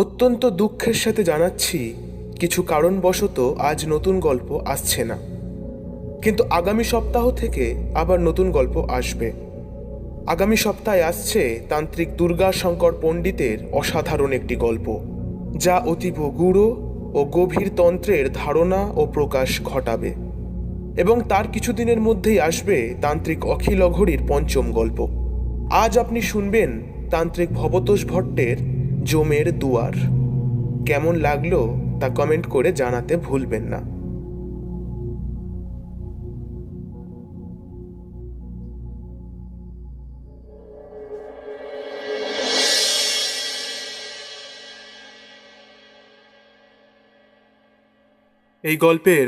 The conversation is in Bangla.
অত্যন্ত দুঃখের সাথে জানাচ্ছি কিছু কারণবশত আজ নতুন গল্প আসছে না, কিন্তু আগামী সপ্তাহ থেকে আবার নতুন গল্প আসবে। আগামী সপ্তাহে আসছে তান্ত্রিক দুর্গাশঙ্কর পণ্ডিতের অসাধারণ একটি গল্প, যা অতীব গূঢ় ও গভীর তন্ত্রের ধারণা ও প্রকাশ ঘটাবে। এবং তার কিছুদিনের মধ্যেই আসবে তান্ত্রিক অখিল অঘরীর পঞ্চম গল্প। আজ আপনি শুনবেন তান্ত্রিক ভবতোষ ভট্টের জমের দুয়ার। কেমন লাগলো তা কমেন্ট করে জানাতে ভুলবেন না। এই গল্পের